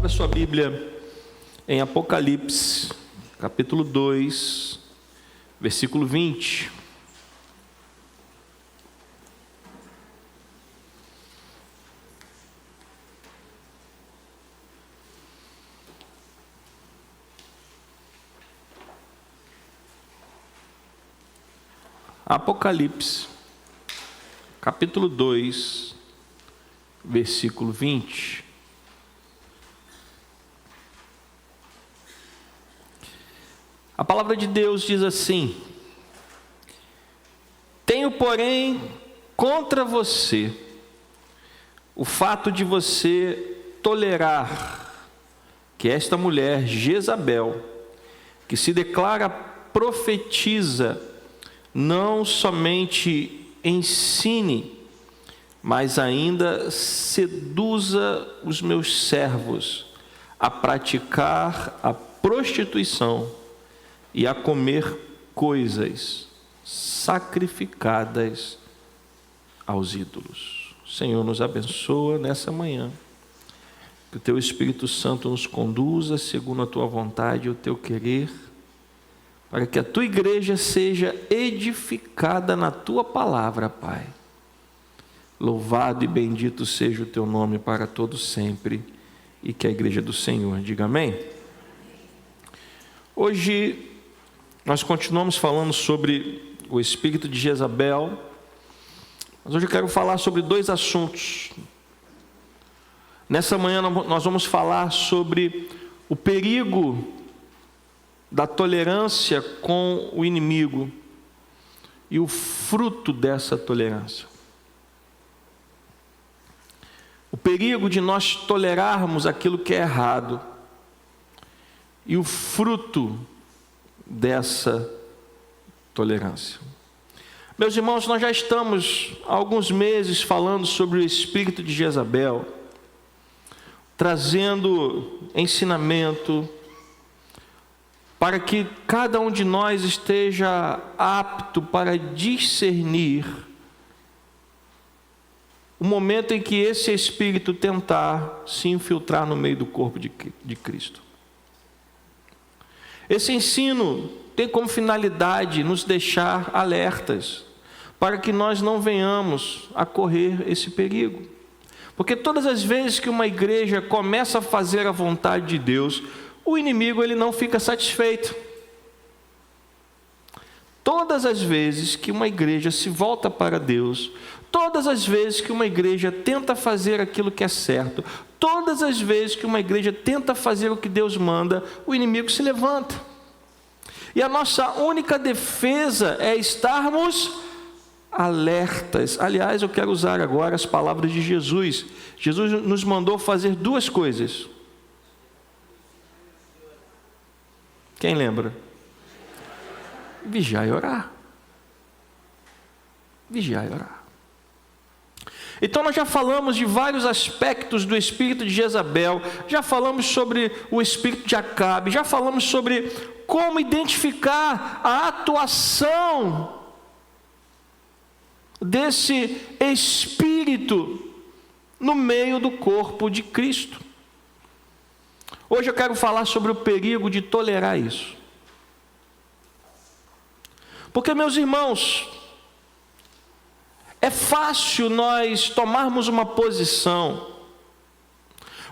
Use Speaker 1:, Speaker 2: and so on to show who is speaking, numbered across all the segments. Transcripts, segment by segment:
Speaker 1: Abra sua Bíblia em Apocalipse, capítulo 2, versículo 20. Apocalipse, capítulo 2, versículo 20. A palavra de Deus diz assim: tenho, porém, contra você o fato de você tolerar que esta mulher Jezabel, que se declara profetiza, não somente ensine, mas ainda seduza os meus servos a praticar a prostituição e a comer coisas sacrificadas aos ídolos. O Senhor nos abençoa nessa manhã, que o Teu Espírito Santo nos conduza segundo a Tua vontade e o Teu querer, para que a Tua igreja seja edificada na Tua palavra, Pai. Louvado e bendito seja o Teu nome para todos sempre, e que a igreja do Senhor diga amém. Hoje nós continuamos falando sobre o espírito de Jezabel, mas hoje eu quero falar sobre dois assuntos. Nessa manhã nós vamos falar sobre o perigo da tolerância com o inimigo e o fruto dessa tolerância. O perigo de nós tolerarmos aquilo que é errado e o fruto dessa tolerância. Meus irmãos, nós já estamos há alguns meses falando sobre o espírito de Jezabel, trazendo ensinamento para que cada um de nós esteja apto para discernir o momento em que esse espírito tentar se infiltrar no meio do corpo de Cristo. Esse ensino tem como finalidade nos deixar alertas, para que nós não venhamos a correr esse perigo. Porque todas as vezes que uma igreja começa a fazer a vontade de Deus, o inimigo ele não fica satisfeito. Todas as vezes que uma igreja se volta para Deus, todas as vezes que uma igreja tenta fazer aquilo que é certo, todas as vezes que uma igreja tenta fazer o que Deus manda, o inimigo se levanta. E a nossa única defesa é estarmos alertas. Aliás, eu quero usar agora as palavras de Jesus. Jesus nos mandou fazer duas coisas. Quem lembra? Vigiar e orar. Vigiar e orar. Então nós já falamos de vários aspectos do espírito de Jezabel, já falamos sobre o espírito de Acabe, já falamos sobre como identificar a atuação desse espírito no meio do corpo de Cristo. Hoje eu quero falar sobre o perigo de tolerar isso. Porque, meus irmãos, é fácil nós tomarmos uma posição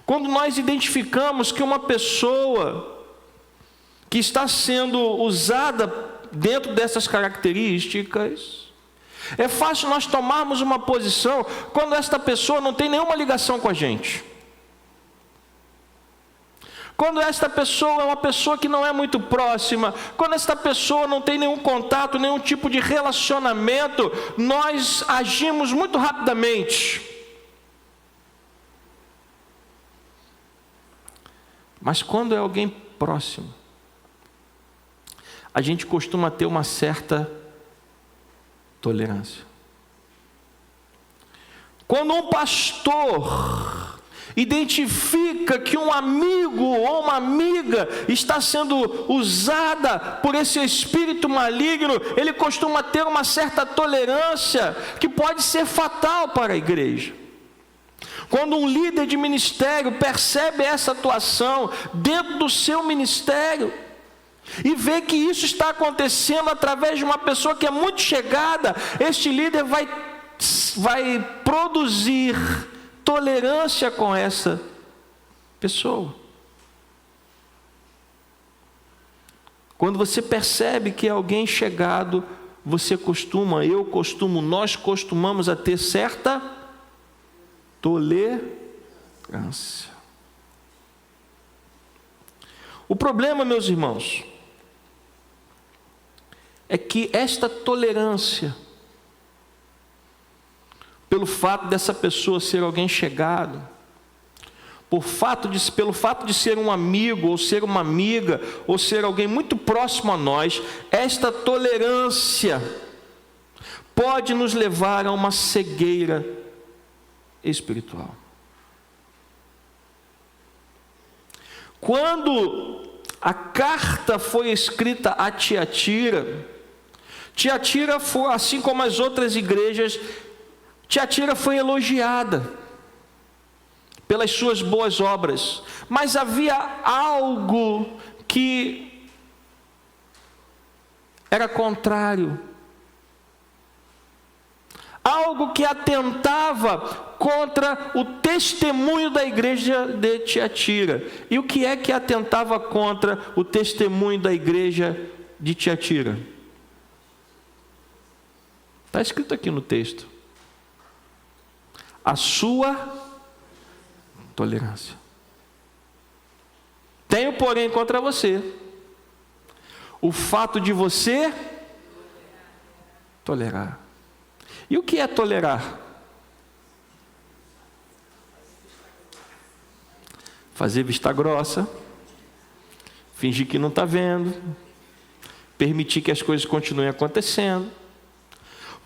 Speaker 1: quando nós identificamos que uma pessoa que está sendo usada dentro dessas características, é fácil nós tomarmos uma posição quando esta pessoa não tem nenhuma ligação com a gente. Quando esta pessoa é uma pessoa que não é muito próxima, quando esta pessoa não tem nenhum contato, nenhum tipo de relacionamento, nós agimos muito rapidamente. Mas quando é alguém próximo, a gente costuma ter uma certa tolerância. Quando um pastor identifica que um amigo ou uma amiga está sendo usada por esse espírito maligno, ele costuma ter uma certa tolerância que pode ser fatal para a igreja. Quando um líder de ministério percebe essa atuação dentro do seu ministério e vê que isso está acontecendo através de uma pessoa que é muito chegada, este líder vai produzir tolerância com essa pessoa. Quando você percebe que é alguém chegado, nós costumamos a ter certa tolerância. O problema, meus irmãos, é que esta tolerância, pelo fato dessa pessoa ser alguém chegado, pelo fato de ser um amigo, ou ser uma amiga, ou ser alguém muito próximo a nós, esta tolerância pode nos levar a uma cegueira espiritual. Quando a carta foi escrita a Tiatira foi, assim como as outras igrejas, Tiatira foi elogiada pelas suas boas obras, mas havia algo que era contrário, algo que atentava contra o testemunho da igreja de Tiatira. E o que é que atentava contra o testemunho da igreja de Tiatira? Está escrito aqui no texto: a sua tolerância. Tenho, porém, contra você o fato de você tolerar. E o que é tolerar? Fazer vista grossa, fingir que não está vendo, permitir que as coisas continuem acontecendo,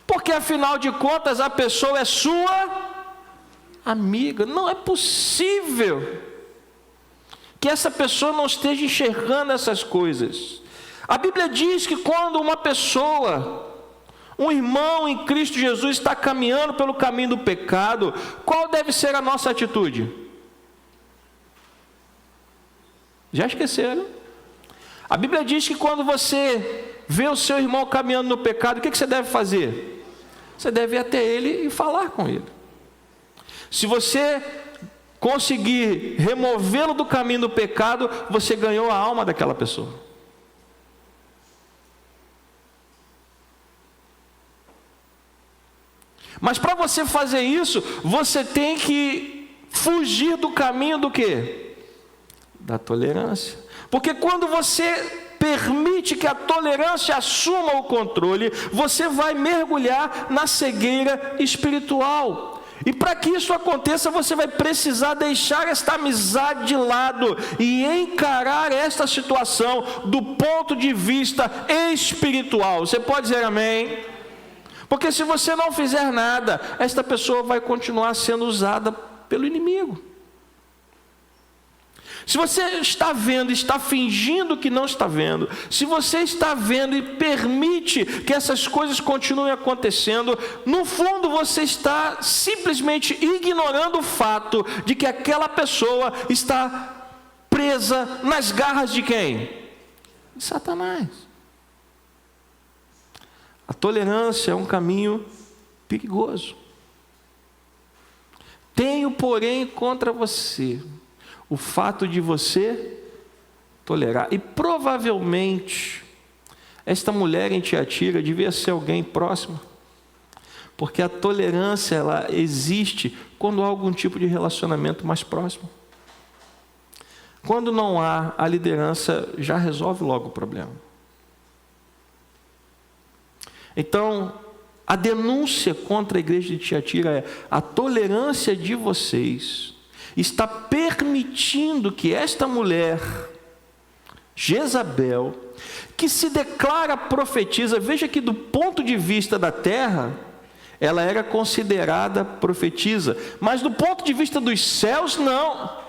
Speaker 1: porque afinal de contas a pessoa é sua amiga. Não é possível que essa pessoa não esteja enxergando essas coisas. A Bíblia diz que quando uma pessoa, um irmão em Cristo Jesus, está caminhando pelo caminho do pecado, qual deve ser a nossa atitude? Já esqueceram? A Bíblia diz que quando você vê o seu irmão caminhando no pecado, o que você deve fazer? Você deve ir até ele e falar com ele. Se você conseguir removê-lo do caminho do pecado, você ganhou a alma daquela pessoa. Mas para você fazer isso, você tem que fugir do caminho do quê? Da tolerância. Porque quando você permite que a tolerância assuma o controle, você vai mergulhar na cegueira espiritual. E para que isso aconteça, você vai precisar deixar esta amizade de lado e encarar esta situação do ponto de vista espiritual. Você pode dizer amém? Porque se você não fizer nada, esta pessoa vai continuar sendo usada pelo inimigo. Se você está vendo e está fingindo que não está vendo, se você está vendo e permite que essas coisas continuem acontecendo, no fundo você está simplesmente ignorando o fato de que aquela pessoa está presa nas garras de quem? De Satanás. A tolerância é um caminho perigoso. Tenho, porém, contra você o fato de você tolerar. E provavelmente esta mulher em Tiatira devia ser alguém próximo, porque a tolerância ela existe quando há algum tipo de relacionamento mais próximo. Quando não há, a liderança já resolve logo o problema. Então, a denúncia contra a igreja de Tiatira é: a tolerância de vocês está permitindo que esta mulher, Jezabel, que se declara profetisa, veja que do ponto de vista da terra, ela era considerada profetisa, mas do ponto de vista dos céus, não.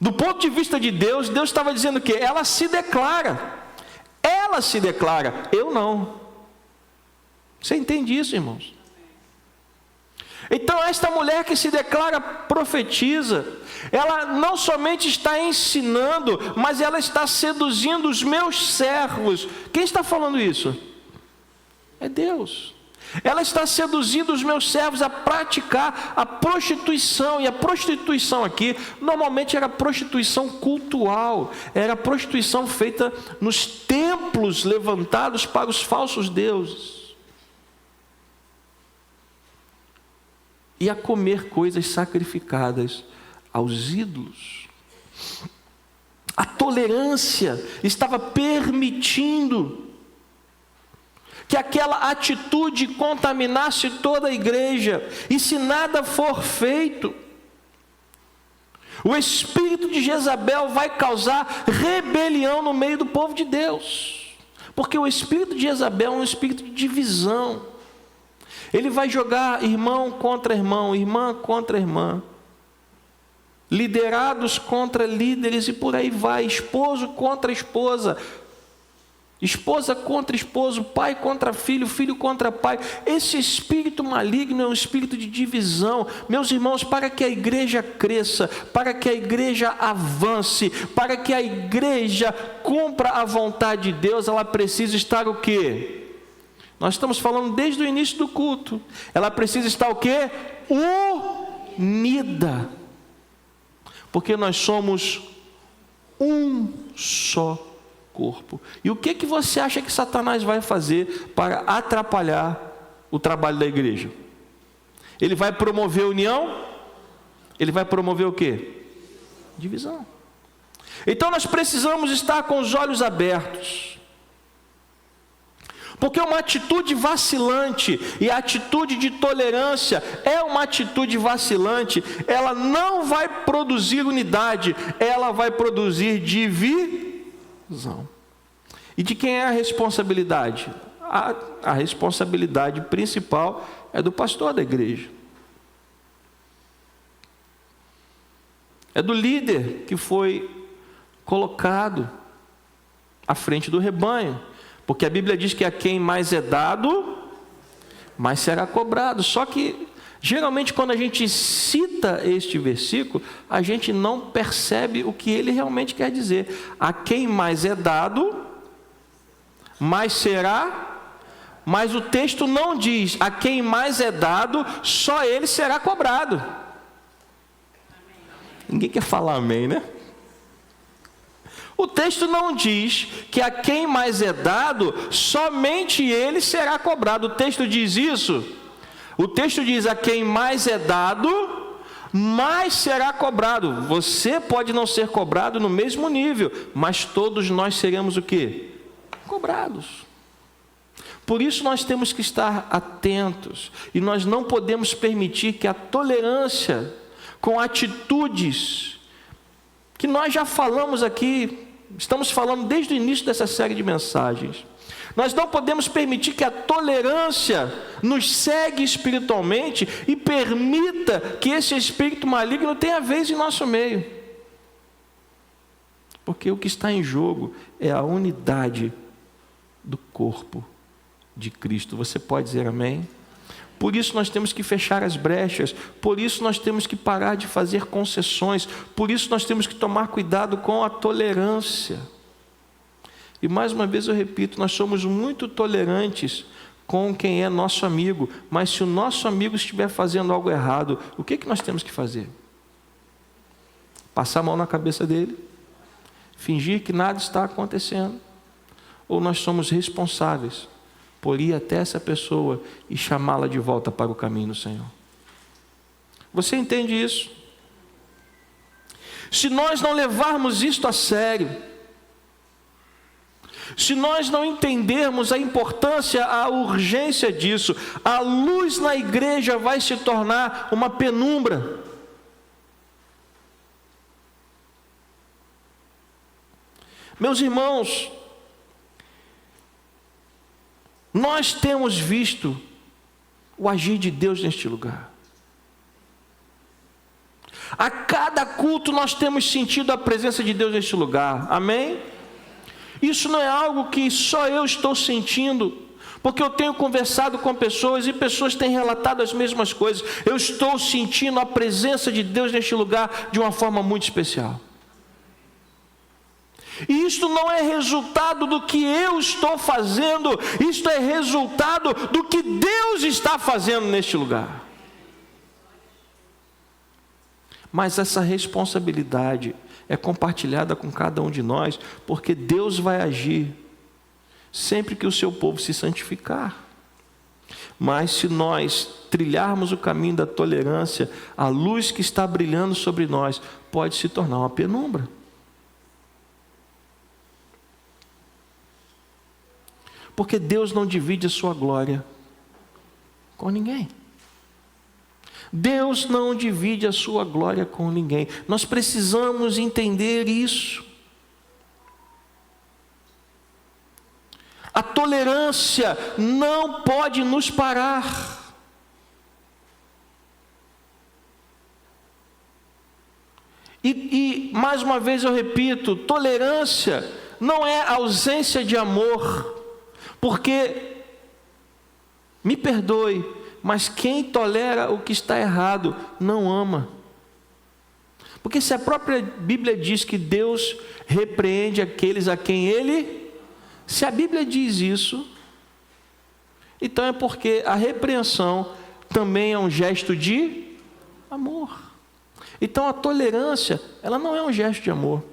Speaker 1: Do ponto de vista de Deus, Deus estava dizendo que ela se declara, eu não. Você entende isso, irmãos? Então esta mulher que se declara profetiza, ela não somente está ensinando, mas ela está seduzindo os meus servos. Quem está falando isso? É Deus. Ela está seduzindo os meus servos a praticar a prostituição. E a prostituição aqui, normalmente era prostituição cultual. Era prostituição feita nos templos levantados para os falsos deuses. E a comer coisas sacrificadas aos ídolos. A tolerância estava permitindo que aquela atitude contaminasse toda a igreja. E se nada for feito, o espírito de Jezabel vai causar rebelião no meio do povo de Deus. Porque o espírito de Jezabel é um espírito de divisão. Ele vai jogar irmão contra irmão, irmã contra irmã, liderados contra líderes e por aí vai, esposo contra esposa, esposa contra esposo, pai contra filho, filho contra pai. Esse espírito maligno é um espírito de divisão. Meus irmãos, para que a igreja cresça, para que a igreja avance, para que a igreja cumpra a vontade de Deus, ela precisa estar o quê? Nós estamos falando desde o início do culto. Ela precisa estar o quê? Unida. Porque nós somos um só corpo. E o que você acha que Satanás vai fazer para atrapalhar o trabalho da igreja? Ele vai promover união? Ele vai promover o quê? Divisão. Então nós precisamos estar com os olhos abertos. Porque uma atitude vacilante e a atitude de tolerância é uma atitude vacilante, ela não vai produzir unidade, ela vai produzir divisão. E de quem é a responsabilidade? A responsabilidade principal é do pastor da igreja. É do líder que foi colocado à frente do rebanho. Porque a Bíblia diz que a quem mais é dado, mais será cobrado. Só que, geralmente, quando a gente cita este versículo, a gente não percebe o que ele realmente quer dizer. A quem mais é dado, mais será. Mas o texto não diz, a quem mais é dado, só ele será cobrado. Ninguém quer falar amém, né? O texto não diz que a quem mais é dado, somente ele será cobrado. O texto diz isso. O texto diz, a quem mais é dado, mais será cobrado. Você pode não ser cobrado no mesmo nível, mas todos nós seremos o quê? Cobrados. Por isso nós temos que estar atentos. E nós não podemos permitir que a tolerância com atitudes que nós já falamos aqui, estamos falando desde o início dessa série de mensagens. Nós não podemos permitir que a tolerância nos cegue espiritualmente e permita que esse espírito maligno tenha vez em nosso meio. Porque o que está em jogo é a unidade do corpo de Cristo. Você pode dizer amém? Por isso nós temos que fechar as brechas, por isso nós temos que parar de fazer concessões, por isso nós temos que tomar cuidado com a tolerância. E mais uma vez eu repito, nós somos muito tolerantes com quem é nosso amigo, mas se o nosso amigo estiver fazendo algo errado, o que nós temos que fazer? Passar a mão na cabeça dele? Fingir que nada está acontecendo? Ou nós somos responsáveis por ir até essa pessoa e chamá-la de volta para o caminho do Senhor? Você entende isso? Se nós não levarmos isto a sério, se nós não entendermos a importância, a urgência disso, a luz na igreja vai se tornar uma penumbra. Meus irmãos, nós temos visto o agir de Deus neste lugar. A cada culto nós temos sentido a presença de Deus neste lugar. Amém? Isso não é algo que só eu estou sentindo. Porque eu tenho conversado com pessoas e pessoas têm relatado as mesmas coisas. Eu estou sentindo a presença de Deus neste lugar de uma forma muito especial. E isto não é resultado do que eu estou fazendo, isto é resultado do que Deus está fazendo neste lugar. Mas essa responsabilidade é compartilhada com cada um de nós, porque Deus vai agir sempre que o seu povo se santificar. Mas se nós trilharmos o caminho da tolerância, a luz que está brilhando sobre nós pode se tornar uma penumbra. Porque Deus não divide a sua glória com ninguém. Deus não divide a sua glória com ninguém. Nós precisamos entender isso. A tolerância não pode nos parar. E mais uma vez eu repito, tolerância não é ausência de amor. Porque, me perdoe, mas quem tolera o que está errado não ama. Porque se a própria Bíblia diz que Deus repreende aqueles a quem Ele... Se a Bíblia diz isso, então é porque a repreensão também é um gesto de amor. Então a tolerância, ela não é um gesto de amor.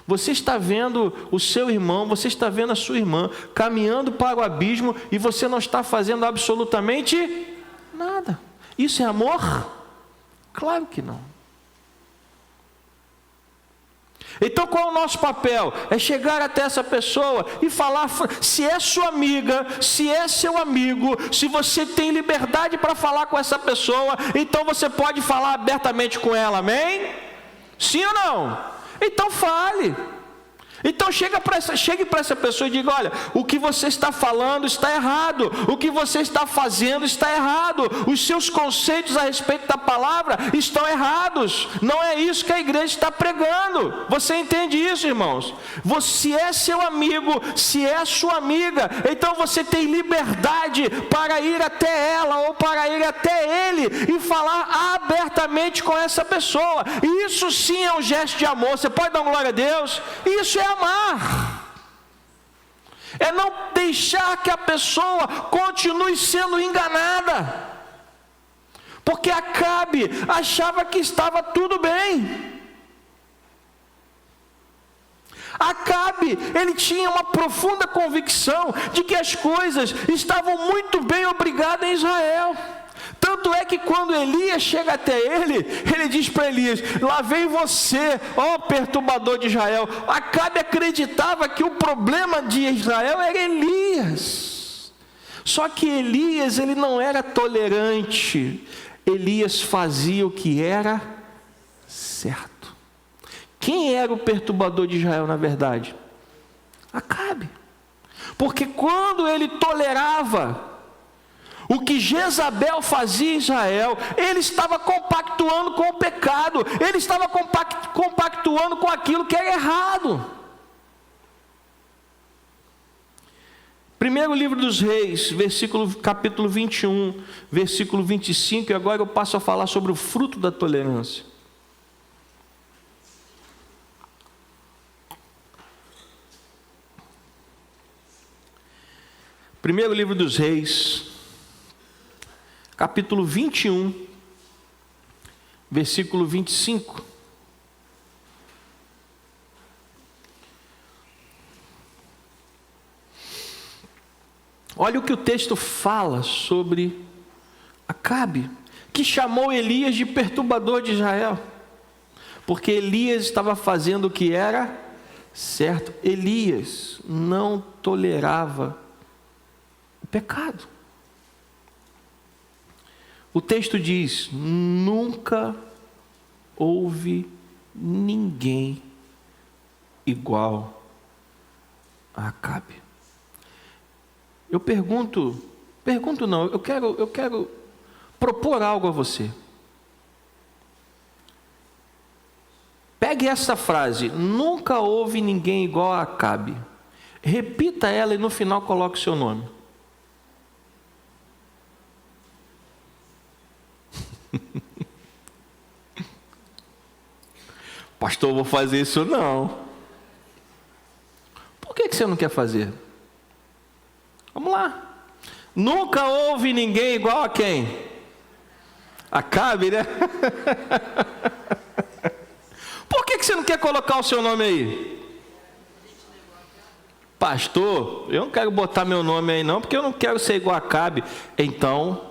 Speaker 1: Você está vendo o seu irmão, você está vendo a sua irmã caminhando para o abismo e você não está fazendo absolutamente nada. Isso é amor? Claro que não. Então qual é o nosso papel? É chegar até essa pessoa e falar, se é sua amiga, se é seu amigo, se você tem liberdade para falar com essa pessoa, então você pode falar abertamente com ela, amém? Sim ou não? Então fale. Então chegue para essa pessoa e diga, olha, o que você está falando está errado, o que você está fazendo está errado, os seus conceitos a respeito da palavra estão errados, não é isso que a igreja está pregando. Você entende isso, irmãos? Se é seu amigo, se é sua amiga, então você tem liberdade para ir até ela ou para ir até ele e falar abertamente com essa pessoa. Isso sim é um gesto de amor. Você pode dar glória a Deus? Isso é amar, é não deixar que a pessoa continue sendo enganada, porque Acabe achava que estava tudo bem. Acabe, ele tinha uma profunda convicção de que as coisas estavam muito bem obrigadas em Israel. Tanto é que quando Elias chega até ele, ele diz para Elias, lá vem você, ó perturbador de Israel. Acabe acreditava que o problema de Israel era Elias. Só que Elias, ele não era tolerante. Elias fazia o que era certo. Quem era o perturbador de Israel na verdade? Acabe. Porque quando ele tolerava o que Jezabel fazia em Israel, ele estava compactuando com o pecado, ele estava compactuando com aquilo que era errado. Primeiro livro dos Reis, capítulo 21, versículo 25, e agora eu passo a falar sobre o fruto da tolerância. Primeiro livro dos Reis, capítulo 21, versículo 25. Olha o que o texto fala sobre Acabe, que chamou Elias de perturbador de Israel, porque Elias estava fazendo o que era certo. Elias não tolerava o pecado. O texto diz, nunca houve ninguém igual a Acabe. Eu quero propor algo a você. Pegue essa frase, nunca houve ninguém igual a Acabe. Repita ela e no final coloque o seu nome. Pastor, vou fazer isso não. Por que você não quer fazer? Vamos lá. Nunca houve ninguém igual a quem? Acabe, né? Por que você não quer colocar o seu nome aí? Pastor, eu não quero botar meu nome aí não, porque eu não quero ser igual a Acabe. Então,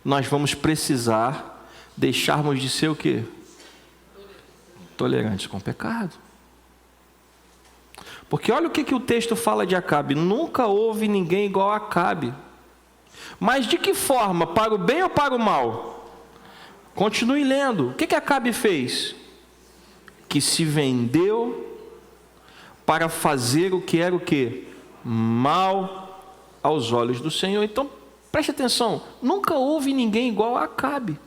Speaker 1: nós vamos precisar deixarmos de ser o quê? Tolerantes com o pecado. Porque olha o que o texto fala de Acabe. Nunca houve ninguém igual a Acabe. Mas de que forma? Para o bem ou para o mal? Continue lendo. O que Acabe fez? Que se vendeu para fazer o que era o quê? Mal aos olhos do Senhor. Então, preste atenção. Nunca houve ninguém igual a Acabe.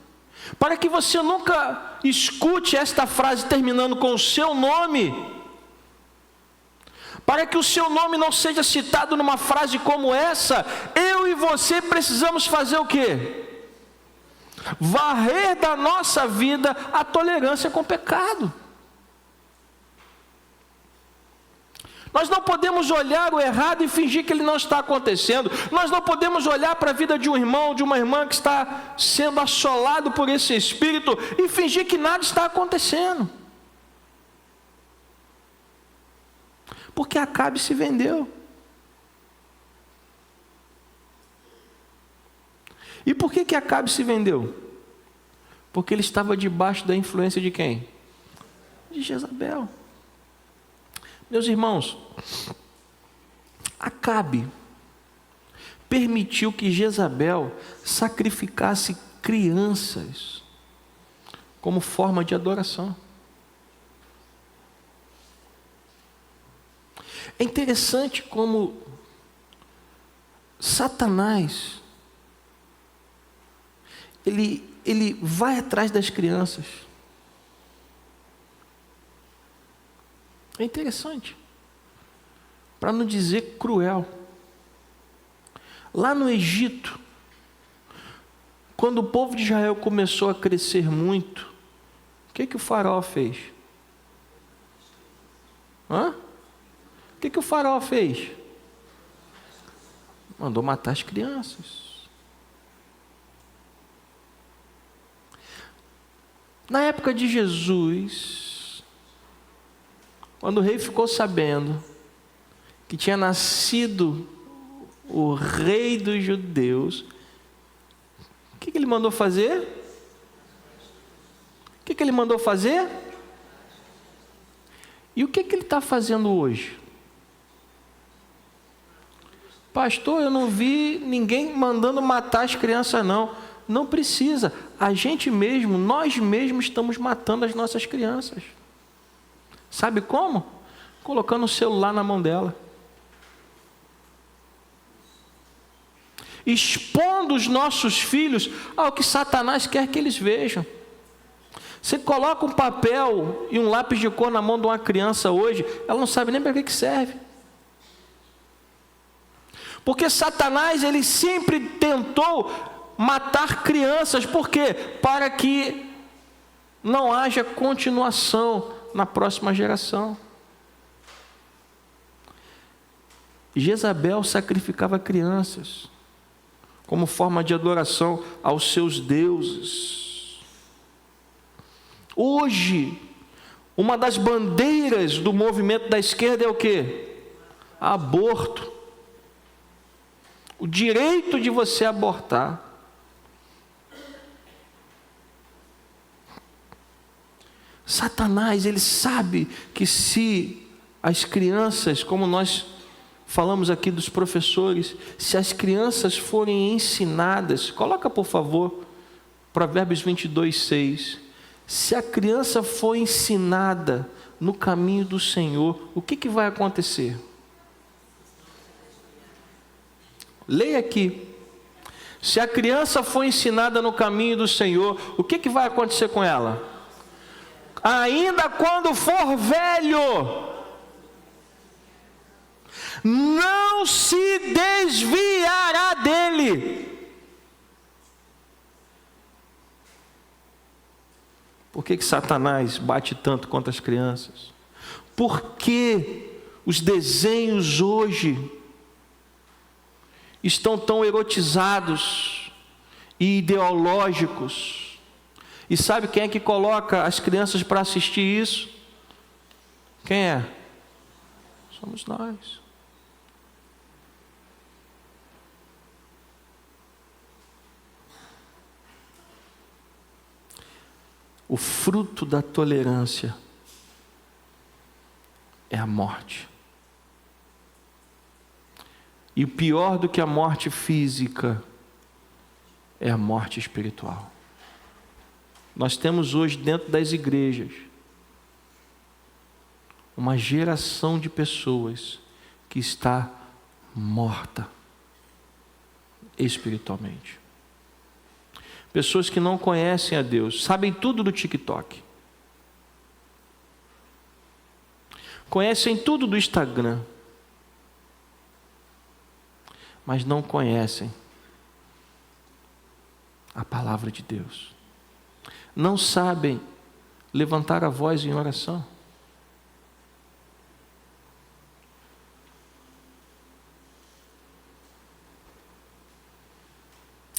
Speaker 1: Para que você nunca escute esta frase terminando com o seu nome, para que o seu nome não seja citado numa frase como essa, eu e você precisamos fazer o quê? Varrer da nossa vida a tolerância com o pecado. Nós não podemos olhar o errado e fingir que ele não está acontecendo. Nós não podemos olhar para a vida de um irmão, de uma irmã que está sendo assolado por esse espírito e fingir que nada está acontecendo. Porque Acabe se vendeu. E por que Acabe se vendeu? Porque ele estava debaixo da influência de quem? De Jezabel. Meus irmãos, Acabe permitiu que Jezabel sacrificasse crianças como forma de adoração. É interessante como Satanás ele vai atrás das crianças. É interessante, para não dizer cruel. Lá no Egito, quando o povo de Israel começou a crescer muito, o que o faraó fez? O que o faraó fez? Mandou matar as crianças. Na época de Jesus, quando o rei ficou sabendo que tinha nascido o rei dos judeus, o que ele mandou fazer? O que ele mandou fazer? E o que ele está fazendo hoje? Pastor, eu não vi ninguém mandando matar as crianças não. Não precisa. A gente mesmo, nós mesmos estamos matando as nossas crianças. Sabe como? Colocando o celular na mão dela. Expondo os nossos filhos ao que Satanás quer que eles vejam. Você coloca um papel e um lápis de cor na mão de uma criança hoje, ela não sabe nem para que serve. Porque Satanás, ele sempre tentou matar crianças. Por quê? Para que não haja continuação na próxima geração. Jezabel sacrificava crianças como forma de adoração aos seus deuses. Hoje, uma das bandeiras do movimento da esquerda é o quê? Aborto. O direito de você abortar. Satanás, ele sabe que se as crianças, como nós falamos aqui dos professores, se as crianças forem ensinadas, coloca por favor, Provérbios 22:6, se a criança for ensinada no caminho do Senhor, o que vai acontecer? Leia aqui. Se a criança for ensinada no caminho do Senhor, o que vai acontecer com ela? Ainda quando for velho, não se desviará dele. Por que Satanás bate tanto contra as crianças? Por que os desenhos hoje estão tão erotizados e ideológicos? E sabe quem é que coloca as crianças para assistir isso? Quem é? Somos nós. O fruto da tolerância é a morte. E o pior do que a morte física é a morte espiritual. Nós temos hoje dentro das igrejas uma geração de pessoas que está morta espiritualmente. Pessoas que não conhecem a Deus, sabem tudo do TikTok, conhecem tudo do Instagram, mas não conhecem a palavra de Deus, não sabem levantar a voz em oração.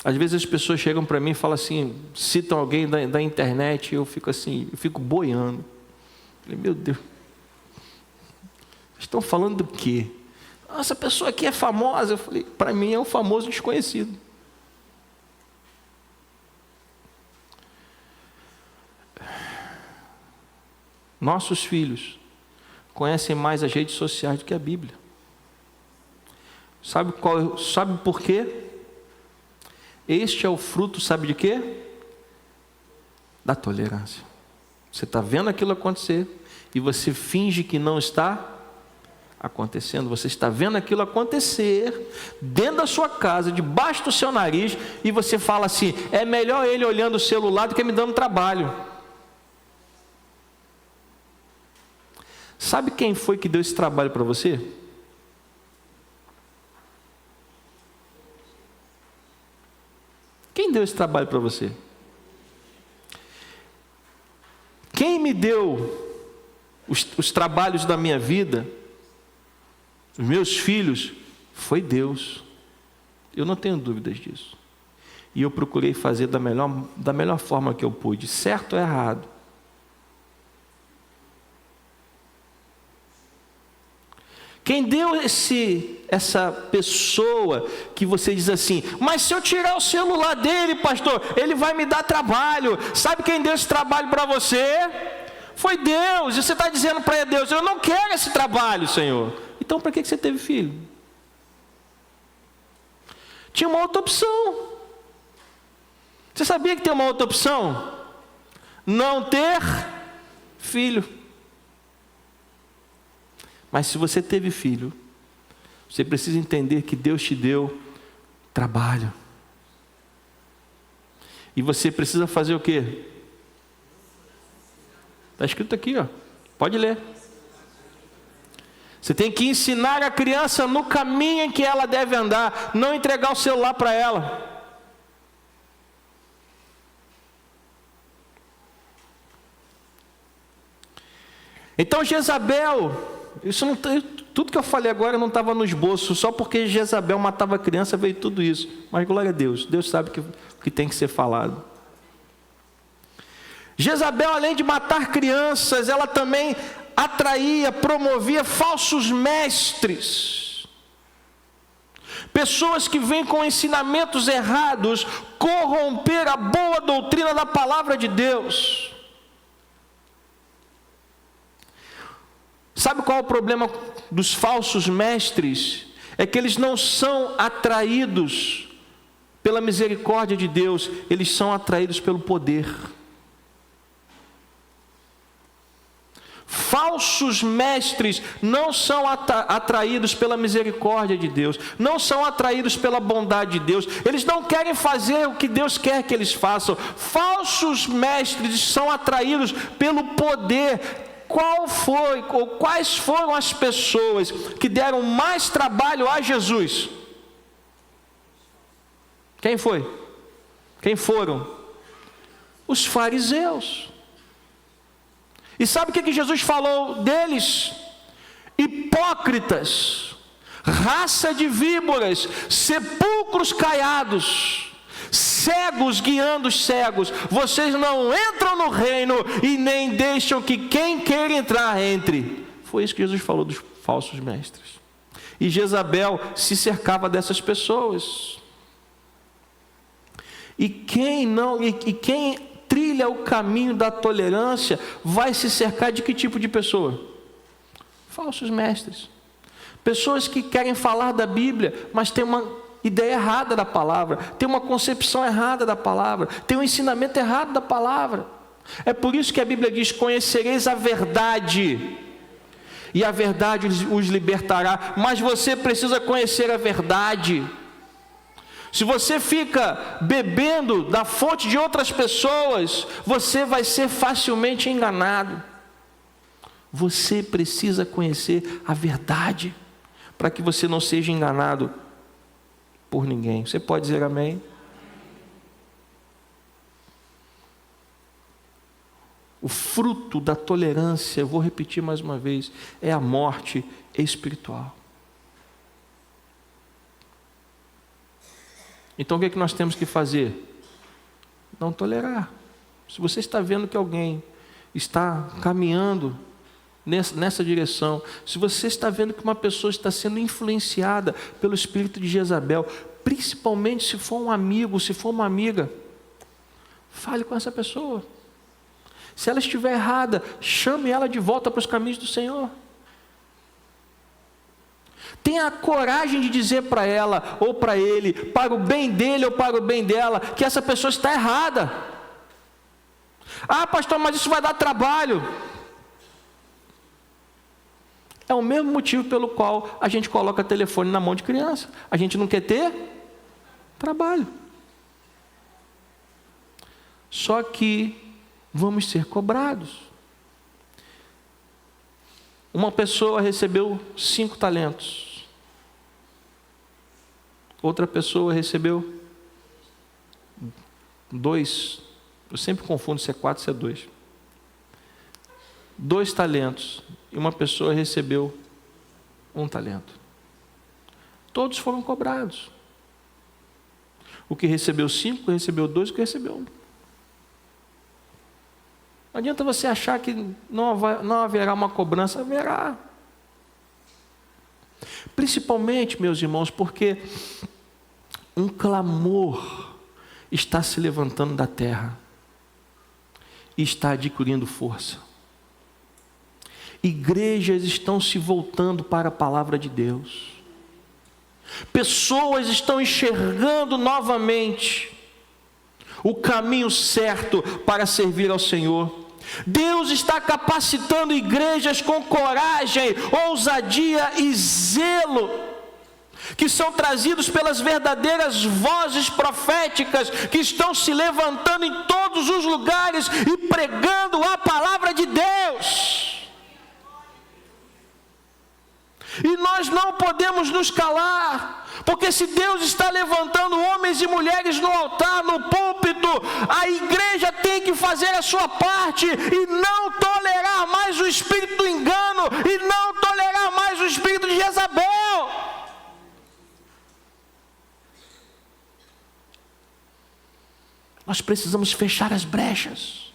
Speaker 1: Às vezes as pessoas chegam para mim e falam assim, citam alguém da internet, e eu fico assim, eu fico boiando. Eu falei, meu Deus, estão falando do quê? Essa pessoa aqui é famosa. Eu falei, para mim é um famoso desconhecido. Nossos filhos conhecem mais as redes sociais do que a Bíblia. Sabe por quê? Este é o fruto, sabe de quê? Da tolerância. Você está vendo aquilo acontecer e você finge que não está acontecendo. Você está vendo aquilo acontecer dentro da sua casa, debaixo do seu nariz, e você fala assim, é melhor ele olhando o celular do que me dando trabalho. Sabe quem foi que deu esse trabalho para você? Quem deu esse trabalho para você? Quem me deu os trabalhos da minha vida, os meus filhos, foi Deus. Eu não tenho dúvidas disso. E eu procurei fazer da melhor forma que eu pude, certo ou errado. Quem deu essa pessoa que você diz assim, mas se eu tirar o celular dele, pastor, ele vai me dar trabalho. Sabe quem deu esse trabalho para você? Foi Deus. E você está dizendo para Deus, eu não quero esse trabalho, Senhor. Então para que você teve filho? Tinha uma outra opção. Você sabia que tem uma outra opção? Não ter filho. Mas se você teve filho, você precisa entender que Deus te deu trabalho. E você precisa fazer o quê? Está escrito aqui, ó. Pode ler. Você tem que ensinar a criança no caminho em que ela deve andar, não entregar o celular para ela. Então Jezabel, tudo que eu falei agora não estava no esboço, só porque Jezabel matava a criança veio tudo isso. Mas glória a Deus, Deus sabe o que tem que ser falado. Jezabel, além de matar crianças, ela também atraía, promovia falsos mestres. Pessoas que vêm com ensinamentos errados, corromper a boa doutrina da palavra de Deus. Sabe qual é o problema dos falsos mestres? É que eles não são atraídos pela misericórdia de Deus, eles são atraídos pelo poder. Falsos mestres não são atraídos pela misericórdia de Deus, não são atraídos pela bondade de Deus, eles não querem fazer o que Deus quer que eles façam. Falsos mestres são atraídos pelo poder. Quais foram as pessoas que deram mais trabalho a Jesus? Quem foi? Quem foram? Os fariseus. E sabe o que Jesus falou deles? Hipócritas, raça de víboras, sepulcros caiados, cegos guiando os cegos. Vocês não entram no reino e nem deixam que quem queira entrar entre. Foi isso que Jesus falou dos falsos mestres. E Jezabel se cercava dessas pessoas. E quem trilha o caminho da tolerância vai se cercar de que tipo de pessoa? Falsos mestres. Pessoas que querem falar da Bíblia, mas tem uma ideia errada da palavra, tem uma concepção errada da palavra, tem um ensinamento errado da palavra. É por isso que a Bíblia diz: conhecereis a verdade, e a verdade os libertará. Mas você precisa conhecer a verdade. Se você fica bebendo da fonte de outras pessoas, você vai ser facilmente enganado. Você precisa conhecer a verdade, para que você não seja enganado por ninguém. Você pode dizer amém? O fruto da tolerância, eu vou repetir mais uma vez, é a morte espiritual. Então o que é que nós temos que fazer? Não tolerar. Se você está vendo que alguém está caminhando nessa direção, se você está vendo que uma pessoa está sendo influenciada pelo espírito de Jezabel, principalmente se for um amigo, se for uma amiga, fale com essa pessoa. Se ela estiver errada, chame ela de volta para os caminhos do Senhor. Tenha a coragem de dizer para ela ou para ele, para o bem dele ou para o bem dela, que essa pessoa está errada. Ah, pastor, mas isso vai dar trabalho. É o mesmo motivo pelo qual a gente coloca telefone na mão de criança. A gente não quer ter trabalho. Só que vamos ser cobrados. Uma pessoa recebeu 5 talentos. Outra pessoa recebeu 2. Eu sempre confundo se é 4 ou se é 2. 2 talentos. E uma pessoa recebeu 1 talento. Todos foram cobrados. O que recebeu 5, o que recebeu 2, o que recebeu 1. Não adianta você achar que não haverá uma cobrança, haverá. Principalmente, meus irmãos, porque um clamor está se levantando da terra e está adquirindo força. Igrejas estão se voltando para a palavra de Deus. Pessoas estão enxergando novamente o caminho certo para servir ao Senhor. Deus está capacitando igrejas com coragem, ousadia e zelo, que são trazidos pelas verdadeiras vozes proféticas, que estão se levantando em todos os lugares e pregando a palavra de Deus. E nós não podemos nos calar, porque se Deus está levantando homens e mulheres no altar, no púlpito, a igreja tem que fazer a sua parte e não tolerar mais o espírito do engano e não tolerar mais o espírito de Jezabel. Nós precisamos fechar as brechas.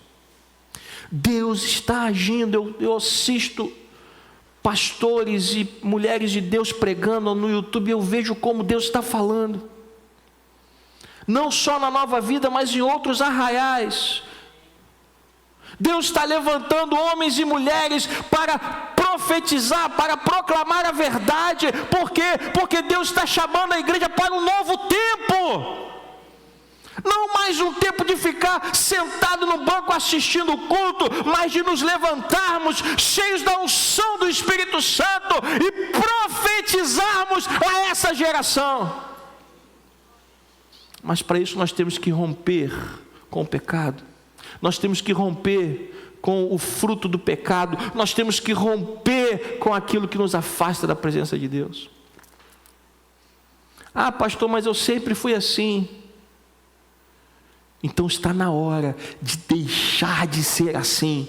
Speaker 1: Deus está agindo. Eu assisto pastores e mulheres de Deus pregando no YouTube, eu vejo como Deus está falando, não só na Nova Vida, mas em outros arraiais. Deus está levantando homens e mulheres para profetizar, para proclamar a verdade. Por quê? Porque Deus está chamando a igreja para um novo tempo. Não mais um tempo de ficar sentado no banco assistindo o culto, mas de nos levantarmos cheios da unção do Espírito Santo e profetizarmos a essa geração. Mas para isso nós temos que romper com o pecado. Nós temos que romper com o fruto do pecado. Nós temos que romper com aquilo que nos afasta da presença de Deus. Ah, pastor, mas eu sempre fui assim. Então está na hora de deixar de ser assim.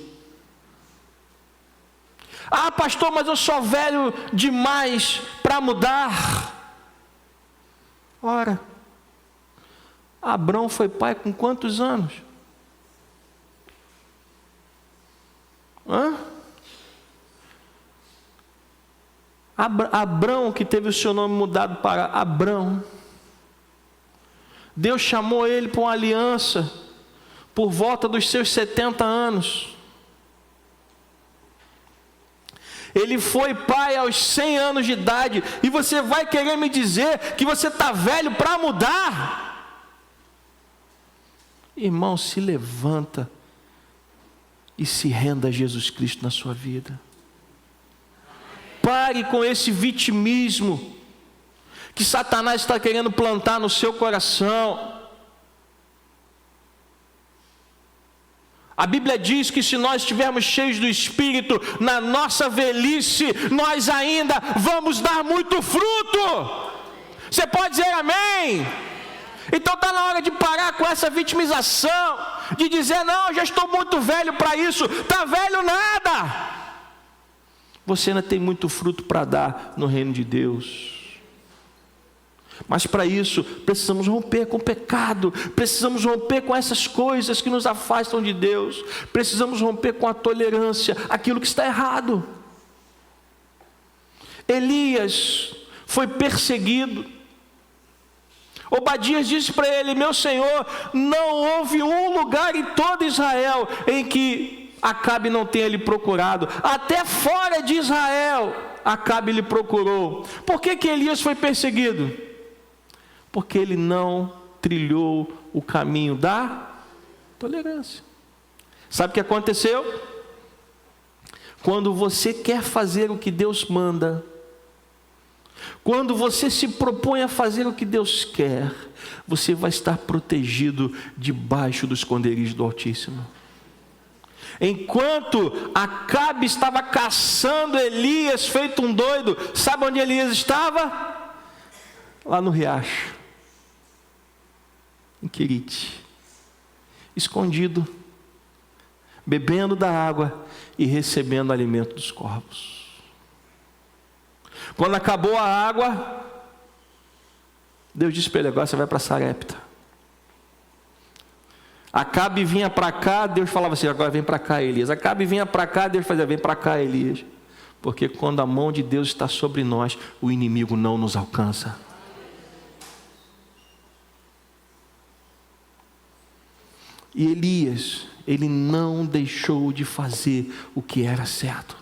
Speaker 1: Ah, pastor, mas eu sou velho demais para mudar. Ora, Abrão foi pai com quantos anos? Abrão, que teve o seu nome mudado para Abrão, Deus chamou ele para uma aliança por volta dos seus 70 anos. Ele foi pai aos 100 anos de idade, e você vai querer me dizer que você está velho para mudar? Irmão, se levanta e se renda a Jesus Cristo na sua vida. Pare com esse vitimismo que Satanás está querendo plantar no seu coração. A Bíblia diz que se nós estivermos cheios do Espírito, na nossa velhice, nós ainda vamos dar muito fruto. Você pode dizer amém? Então está na hora de parar com essa vitimização, de dizer, não, eu já estou muito velho para isso. Está velho nada. Você ainda tem muito fruto para dar no reino de Deus. Mas para isso, precisamos romper com o pecado, precisamos romper com essas coisas que nos afastam de Deus, precisamos romper com a tolerância, aquilo que está errado. Elias foi perseguido. Obadias disse para ele, meu senhor, não houve um lugar em todo Israel em que Acabe não tenha lhe procurado, até fora de Israel Acabe lhe procurou. Por que Elias foi perseguido? Porque ele não trilhou o caminho da tolerância. Sabe o que aconteceu? Quando você quer fazer o que Deus manda, quando você se propõe a fazer o que Deus quer, você vai estar protegido debaixo do esconderijo do Altíssimo. Enquanto Acabe estava caçando Elias feito um doido, sabe onde Elias estava? Lá no riacho, em Querite, escondido, bebendo da água e recebendo alimento dos corvos. Quando acabou a água, Deus disse para ele, agora você vai para Sarepta. Acabe vinha para cá, Deus falava assim, agora vem para cá, Elias. Acabe vinha para cá, Deus fazia, vem para cá, Elias. Porque quando a mão de Deus está sobre nós, o inimigo não nos alcança. E Elias, ele não deixou de fazer o que era certo.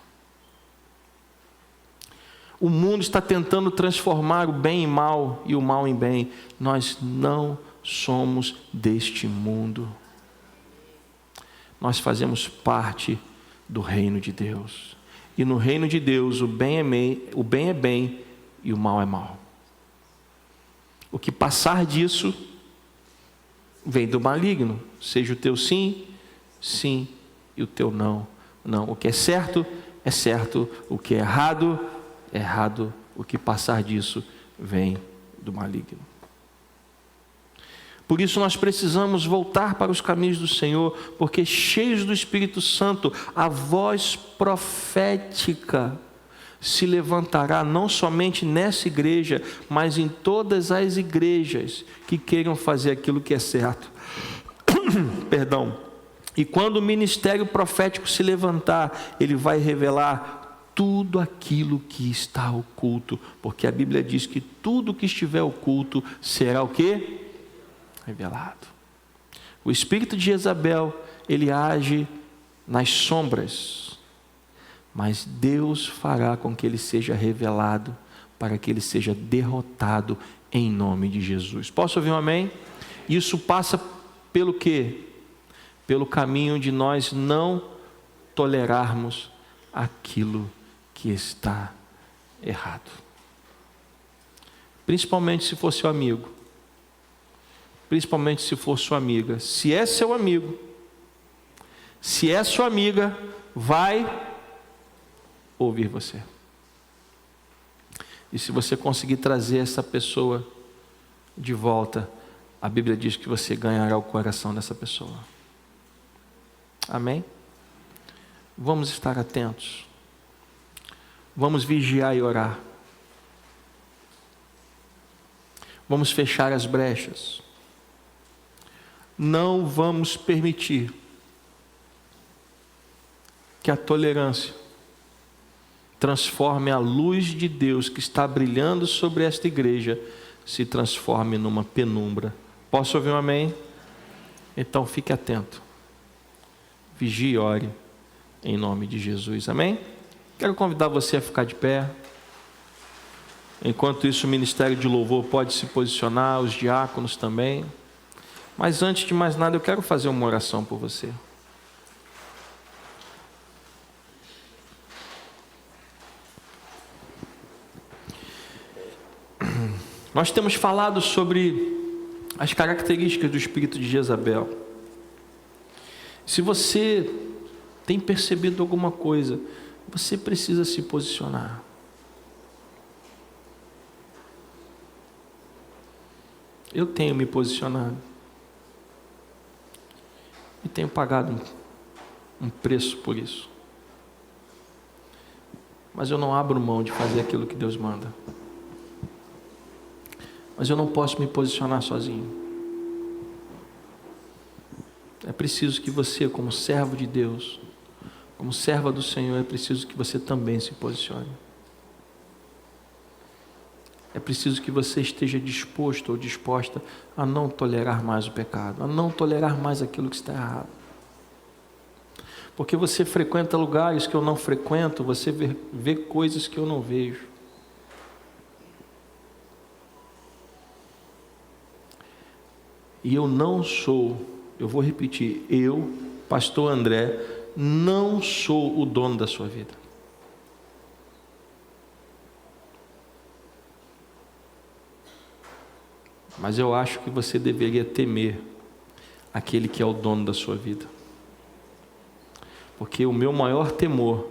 Speaker 1: O mundo está tentando transformar o bem em mal e o mal em bem. Nós não somos deste mundo. Nós fazemos parte do reino de Deus. E no reino de Deus, o bem é bem e o mal é mal. O que passar disso vem do maligno. Seja o teu sim, sim, e o teu não, não. O que é certo, o que é errado, errado. O que passar disso vem do maligno. Por isso nós precisamos voltar para os caminhos do Senhor, porque cheios do Espírito Santo, a voz profética se levantará não somente nessa igreja, mas em todas as igrejas que queiram fazer aquilo que é certo. Perdão. E quando o ministério profético se levantar, ele vai revelar tudo aquilo que está oculto, porque a Bíblia diz que tudo que estiver oculto será o quê? Revelado. O espírito de Jezabel, ele age nas sombras, mas Deus fará com que ele seja revelado, para que ele seja derrotado em nome de Jesus. Posso ouvir um amém? Isso passa pelo quê? Pelo caminho de nós não tolerarmos aquilo que está errado. Principalmente se for seu amigo. Principalmente se for sua amiga. Se é seu amigo, se é sua amiga, vai ouvir você. E se você conseguir trazer essa pessoa de volta, a Bíblia diz que você ganhará o coração dessa pessoa. Amém? Vamos estar atentos. Vamos vigiar e orar. Vamos fechar as brechas. Não vamos permitir que a tolerância transforme a luz de Deus que está brilhando sobre esta igreja, se transforme numa penumbra. Posso ouvir um amém? Então fique atento. Vigie e ore em nome de Jesus. Amém? Quero convidar você a ficar de pé. Enquanto isso, o ministério de louvor pode se posicionar, os diáconos também. Mas antes de mais nada, eu quero fazer uma oração por você. Nós temos falado sobre as características do espírito de Jezabel. Se você tem percebido alguma coisa, você precisa se posicionar. Eu tenho me posicionado. E tenho pagado um preço por isso. Mas eu não abro mão de fazer aquilo que Deus manda. Mas eu não posso me posicionar sozinho. É preciso que você, como servo de Deus, como serva do Senhor, é preciso que você também se posicione. É preciso que você esteja disposto ou disposta a não tolerar mais o pecado, a não tolerar mais aquilo que está errado. Porque você frequenta lugares que eu não frequento, você vê coisas que eu não vejo. E eu não sou, eu vou repetir, eu, pastor André, não sou o dono da sua vida. Mas eu acho que você deveria temer aquele que é o dono da sua vida. Porque o meu maior temor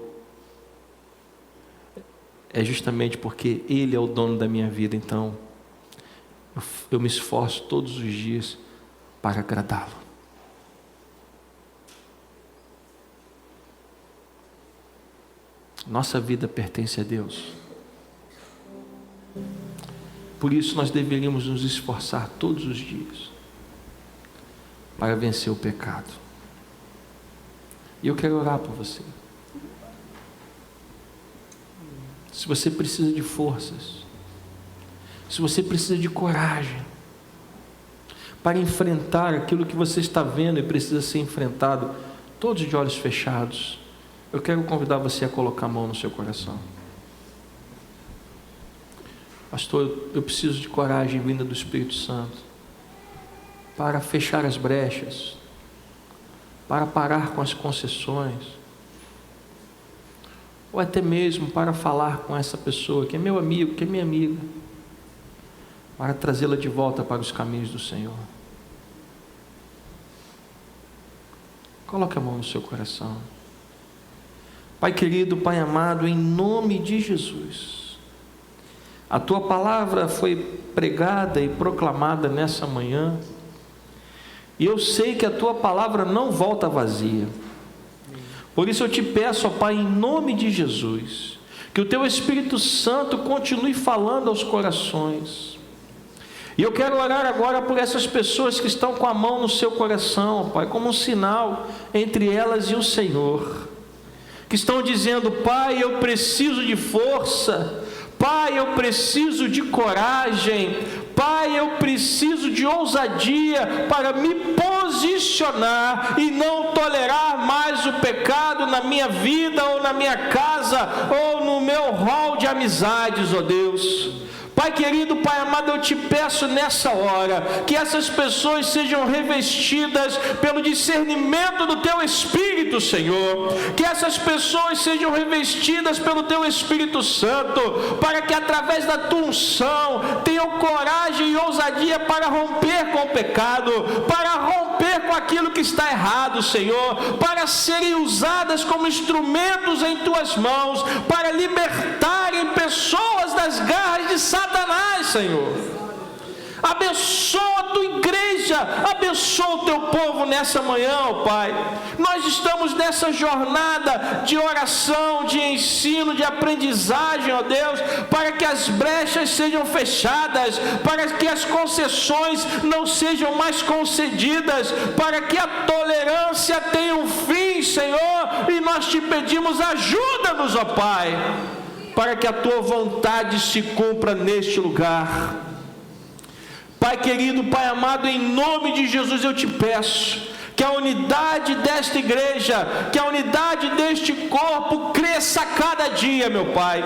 Speaker 1: é justamente porque Ele é o dono da minha vida. Então, eu me esforço todos os dias para agradá-lo. Nossa vida pertence a Deus. Por isso nós deveríamos nos esforçar todos os dias para vencer o pecado. E eu quero orar por você. Se você precisa de forças, se você precisa de coragem para enfrentar aquilo que você está vendo e precisa ser enfrentado, todos de olhos fechados, eu quero convidar você a colocar a mão no seu coração. Pastor, eu preciso de coragem vinda do Espírito Santo para fechar as brechas, para parar com as concessões, ou até mesmo para falar com essa pessoa que é meu amigo, que é minha amiga, para trazê-la de volta para os caminhos do Senhor. Coloque a mão no seu coração. Pai querido, Pai amado, em nome de Jesus, a Tua palavra foi pregada e proclamada nessa manhã, e eu sei que a Tua palavra não volta vazia. Por isso eu te peço, ó Pai, em nome de Jesus, que o Teu Espírito Santo continue falando aos corações. E eu quero orar agora por essas pessoas que estão com a mão no seu coração, ó Pai, como um sinal entre elas e o Senhor, que estão dizendo: Pai, eu preciso de força, Pai, eu preciso de coragem, Pai, eu preciso de ousadia para me posicionar e não tolerar mais o pecado na minha vida, ou na minha casa, ou no meu hall de amizades, ó Deus. Pai querido, Pai amado, eu te peço nessa hora, que essas pessoas sejam revestidas pelo discernimento do Teu Espírito, Senhor, que essas pessoas sejam revestidas pelo Teu Espírito Santo, para que através da Tua unção, tenham coragem e ousadia para romper com o pecado, para romper com aquilo que está errado, Senhor, para serem usadas como instrumentos em Tuas mãos, para libertarem pessoas das garras de Satanás, Senhor. Abençoa a Tua igreja igreja. Abençoa o teu povo nessa manhã, ó Pai. Nós estamos nessa jornada de oração, de ensino, de aprendizagem, ó Deus, para que as brechas sejam fechadas, para que as concessões não sejam mais concedidas, para que a tolerância tenha um fim, Senhor, e nós te pedimos, ajuda-nos, ó Pai, para que a tua vontade se cumpra neste lugar. Pai querido, Pai amado, em nome de Jesus eu te peço que a unidade desta igreja, que a unidade deste corpo cresça a cada dia, meu Pai.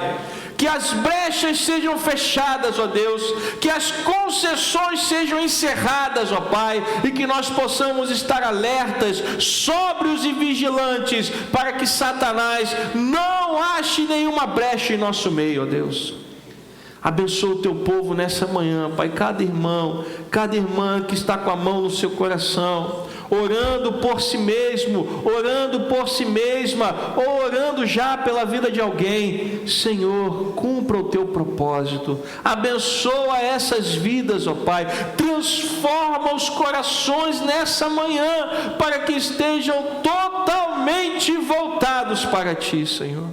Speaker 1: Que as brechas sejam fechadas, ó Deus, que as concessões sejam encerradas, ó Pai, e que nós possamos estar alertas, sóbrios e vigilantes, para que Satanás não ache nenhuma brecha em nosso meio, ó Deus. Abençoa o teu povo nessa manhã, Pai, cada irmão, cada irmã que está com a mão no seu coração, orando por si mesmo, orando por si mesma, ou orando já pela vida de alguém. Senhor, cumpra o teu propósito, abençoa essas vidas, ó Pai, transforma os corações nessa manhã, para que estejam totalmente voltados para ti, Senhor.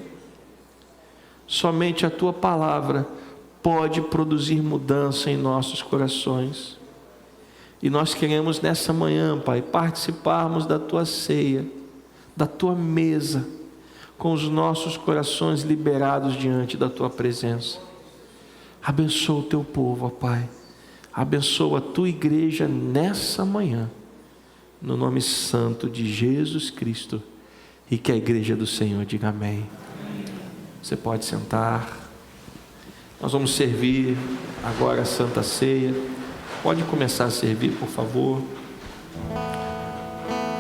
Speaker 1: Somente a tua palavra pode produzir mudança em nossos corações. E nós queremos nessa manhã, Pai, participarmos da tua ceia, da tua mesa, com os nossos corações liberados diante da tua presença. Abençoa o teu povo, ó Pai. Abençoa a tua igreja nessa manhã, no nome santo de Jesus Cristo. E que a igreja do Senhor diga amém. Você pode sentar. Nós vamos servir agora a Santa Ceia. Pode começar a servir, por favor.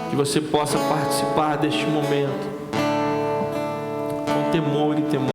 Speaker 1: Que você possa participar deste momento com temor e temor.